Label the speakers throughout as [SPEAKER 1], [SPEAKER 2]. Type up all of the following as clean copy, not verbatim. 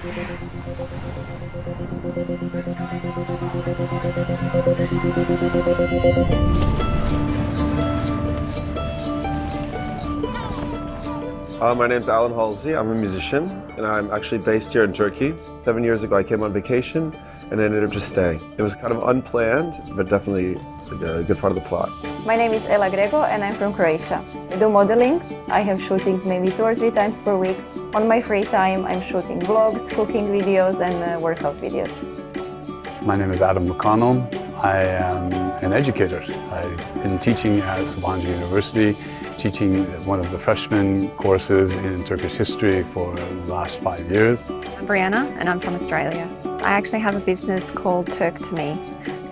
[SPEAKER 1] My name's Alan Halsey. I'm a musician, and I'm actually based here in Turkey. 7 years ago, I came on vacation and ended up just staying. It was kind of unplanned, but definitely a good part of the plot.
[SPEAKER 2] My name is Ela Grego, and I'm from Croatia. I do modeling. I have shootings maybe 2 or 3 times per week. On my free time, I'm shooting vlogs, cooking videos, and workout videos.
[SPEAKER 3] My name is Adam McConnell. I am an educator. I've been teaching at Sabancı University, teaching one of the freshman courses in Turkish history for the last 5 years.
[SPEAKER 4] I'm Brianna and I'm from Australia. I actually have a business called Turk to Me.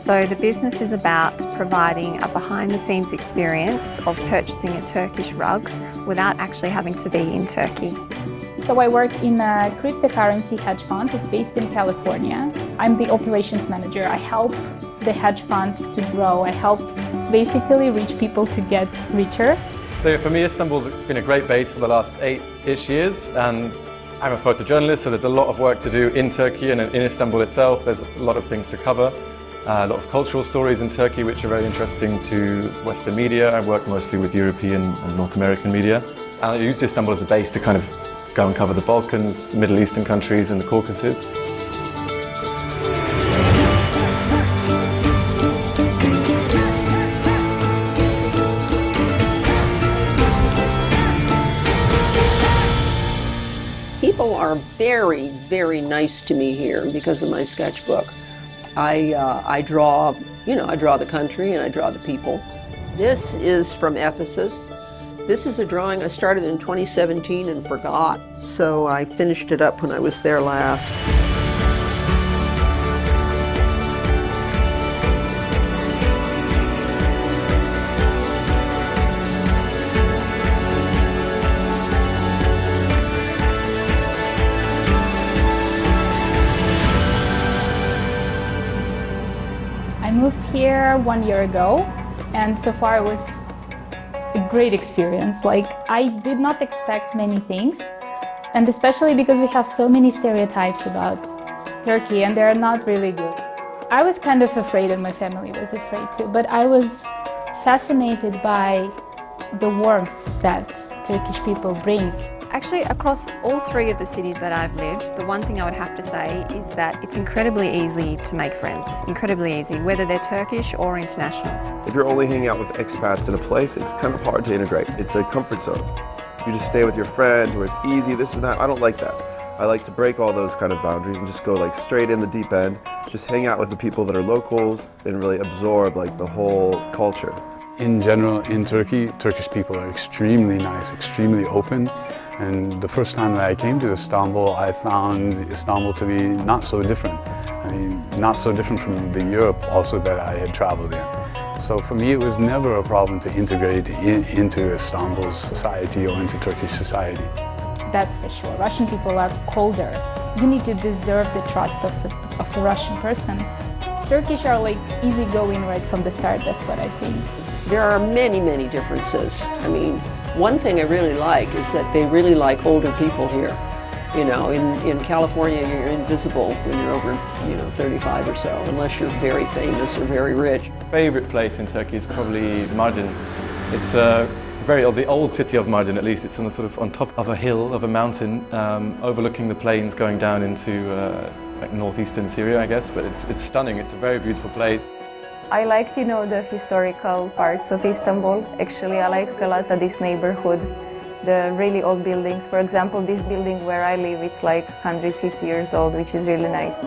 [SPEAKER 4] So the business is about providing a behind-the-scenes experience of purchasing a Turkish rug without actually having to be in Turkey.
[SPEAKER 5] So I work in a cryptocurrency hedge fund. It's based in California. I'm the operations manager. I help the hedge fund to grow. I help basically rich people to get richer.
[SPEAKER 6] So for me, Istanbul's been a great base for the last 8-ish years, and I'm a photojournalist, so there's a lot of work to do in Turkey and in Istanbul itself. There's a lot of things to cover. A lot of cultural stories in Turkey which are very interesting to Western media. I work mostly with European and North American media. And I use Istanbul as a base to kind of go and cover the Balkans, Middle Eastern countries and the Caucasus.
[SPEAKER 7] People are very, very nice to me here because of my sketchbook. I draw, I draw the country and I draw the people. This is from Ephesus. This is a drawing I started in 2017 and forgot, so I finished it up when I was there last.
[SPEAKER 5] I moved here 1 year ago, and so far it was a great experience. Like, I did not expect many things, and especially because we have so many stereotypes about Turkey, and they're not really good. I was kind of afraid, and my family was afraid too, but I was fascinated by the warmth that Turkish people bring.
[SPEAKER 4] Actually, across all 3 of the cities that I've lived, the one thing I would have to say is that it's incredibly easy to make friends. Incredibly easy, whether they're Turkish or international.
[SPEAKER 1] If you're only hanging out with expats in a place, it's kind of hard to integrate. It's a comfort zone. You just stay with your friends where it's easy, this and that. I don't like that. I like to break all those kind of boundaries and just go like straight in the deep end, just hang out with the people that are locals and really absorb like the whole culture.
[SPEAKER 3] In general, in Turkey, Turkish people are extremely nice, extremely open. And the first time that I came to Istanbul, I found Istanbul to be not so different. I mean, not so different from the Europe also that I had traveled in. So for me, it was never a problem to integrate into Istanbul's society or into Turkish society.
[SPEAKER 5] That's for sure. Russian people are colder. You need to deserve the trust of the Russian person. Turkish are like easygoing right from the start, that's what I think.
[SPEAKER 7] There are many, many differences. I mean, one thing I really like is that they really like older people here. You know, in California, you're invisible when you're over, 35 or so, unless you're very famous or very rich.
[SPEAKER 6] Favorite place in Turkey is probably Mardin. It's the old city of Mardin, at least. It's on top of a hill, of a mountain, overlooking the plains going down into like northeastern Syria, I guess. But it's stunning. It's a very beautiful place.
[SPEAKER 2] I liked, the historical parts of Istanbul. Actually, I like a lot of this neighborhood, the really old buildings. For example, this building where I live, it's like 150 years old, which is really nice.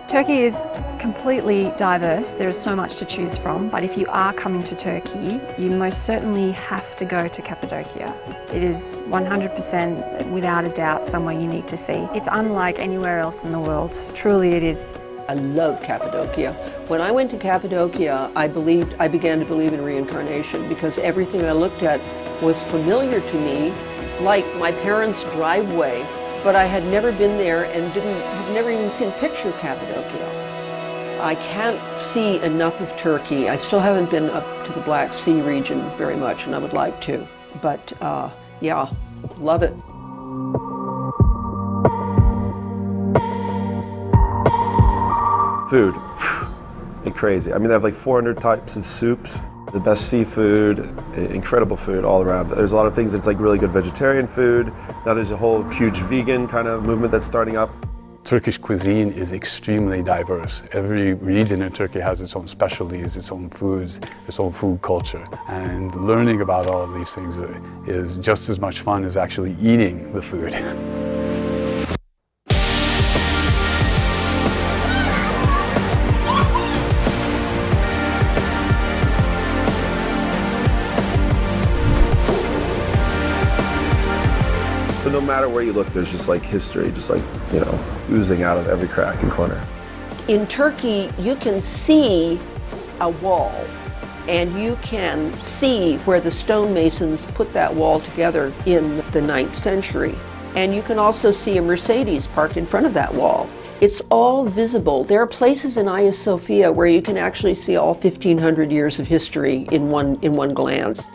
[SPEAKER 4] Turkey is completely diverse. There is so much to choose from, but if you are coming to Turkey, you most certainly have to go to Cappadocia. It is 100% without a doubt somewhere you need to see. It's unlike anywhere else in the world. Truly it is.
[SPEAKER 7] I love Cappadocia. When I went to Cappadocia, I began to believe in reincarnation because everything I looked at was familiar to me, like my parents' driveway, but I had never been there and have never even seen a picture of Cappadocia. I can't see enough of Turkey. I still haven't been up to the Black Sea region very much, and I would like to. But yeah, love it.
[SPEAKER 1] Food, crazy. I mean, they have like 400 types of soups, the best seafood, incredible food all around. There's a lot of things that's like really good vegetarian food. Now there's a whole huge vegan kind of movement that's starting up.
[SPEAKER 3] Turkish cuisine is extremely diverse. Every region in Turkey has its own specialties, its own foods, its own food culture. And learning about all of these things is just as much fun as actually eating the food.
[SPEAKER 1] So no matter where you look, there's just like history, just like, you know, oozing out of every crack and corner.
[SPEAKER 7] In Turkey, you can see a wall, and you can see where the stonemasons put that wall together in the 9th century. And you can also see a Mercedes parked in front of that wall. It's all visible. There are places in Hagia Sophia where you can actually see all 1,500 years of history in one glance.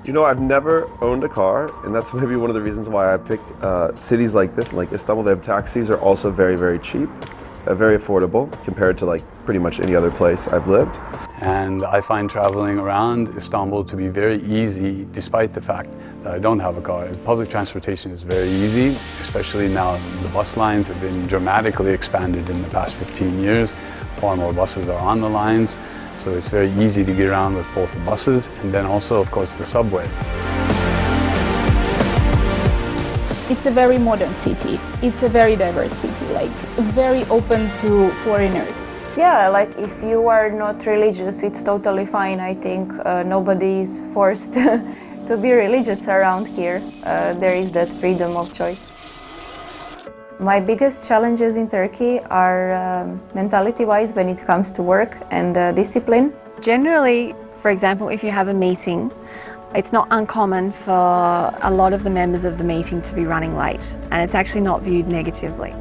[SPEAKER 1] You know, I've never owned a car, and that's maybe one of the reasons why I pick cities like this, like Istanbul. They have taxis are also very, very cheap, very affordable compared to like pretty much any other place I've lived.
[SPEAKER 3] And I find traveling around Istanbul to be very easy, despite the fact that I don't have a car. Public transportation is very easy, especially now the bus lines have been dramatically expanded in the past 15 years. Far more buses are on the lines. So it's very easy to get around with both the buses and then also, of course, the subway.
[SPEAKER 5] It's a very modern city. It's a very diverse city, like very open to foreigners.
[SPEAKER 2] Yeah, like if you are not religious, it's totally fine. I think nobody is forced to be religious around here. There is that freedom of choice. My biggest challenges in Turkey are mentality-wise when it comes to work and discipline.
[SPEAKER 4] Generally, for example, if you have a meeting, it's not uncommon for a lot of the members of the meeting to be running late, and it's actually not viewed negatively.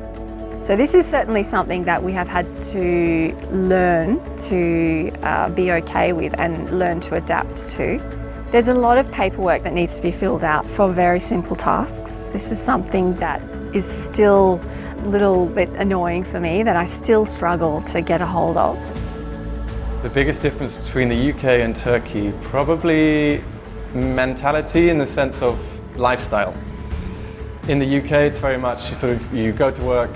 [SPEAKER 4] So this is certainly something that we have had to learn to be okay with and learn to adapt to. There's a lot of paperwork that needs to be filled out for very simple tasks. This is something that is still a little bit annoying for me, that I still struggle to get a hold of.
[SPEAKER 6] The biggest difference between the UK and Turkey, probably mentality in the sense of lifestyle. In the UK, it's very much you go to work,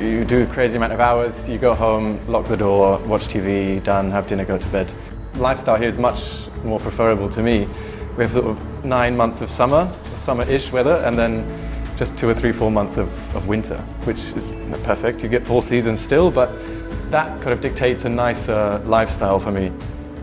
[SPEAKER 6] you do a crazy amount of hours, you go home, lock the door, watch TV, done, have dinner, go to bed. Lifestyle here is much more preferable to me. We have sort of 9 months of summer-ish weather, and then just 2 or 3, 4 months of winter, which is perfect. You get 4 seasons still, but that kind of dictates a nicer lifestyle for me.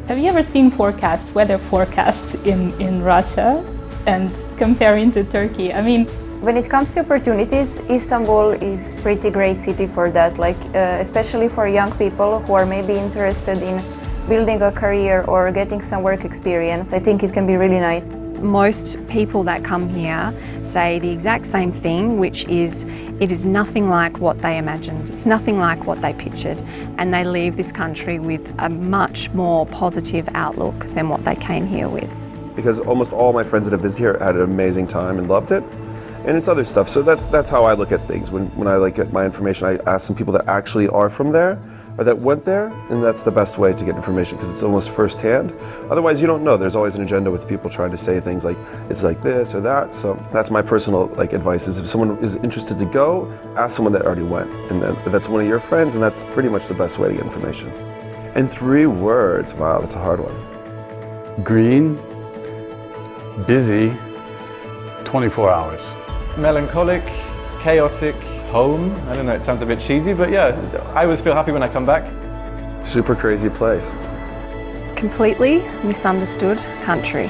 [SPEAKER 5] Have you ever seen weather forecasts in Russia and comparing to Turkey? I mean,
[SPEAKER 2] when it comes to opportunities, Istanbul is a pretty great city for that, like especially for young people who are maybe interested in building a career or getting some work experience. I think it can be really nice.
[SPEAKER 4] Most people that come here say the exact same thing, which is it is nothing like what they imagined. It's nothing like what they pictured, and they leave this country with a much more positive outlook than what they came here with.
[SPEAKER 1] Because almost all my friends that have visited here had an amazing time and loved it. And it's other stuff. So that's how I look at things. When I get my information, I ask some people that actually are from there or that went there, and that's the best way to get information because it's almost firsthand. Otherwise, you don't know. There's always an agenda with people trying to say things like it's like this or that. So that's my personal advice: is if someone is interested to go, ask someone that already went, and then if that's one of your friends, and that's pretty much the best way to get information. In 3 words, wow, that's a hard one.
[SPEAKER 3] Green, busy, 24 hours.
[SPEAKER 6] Melancholic, chaotic, home. I don't know, it sounds a bit cheesy, but yeah, I always feel happy when I come back.
[SPEAKER 1] Super crazy place.
[SPEAKER 4] Completely misunderstood country.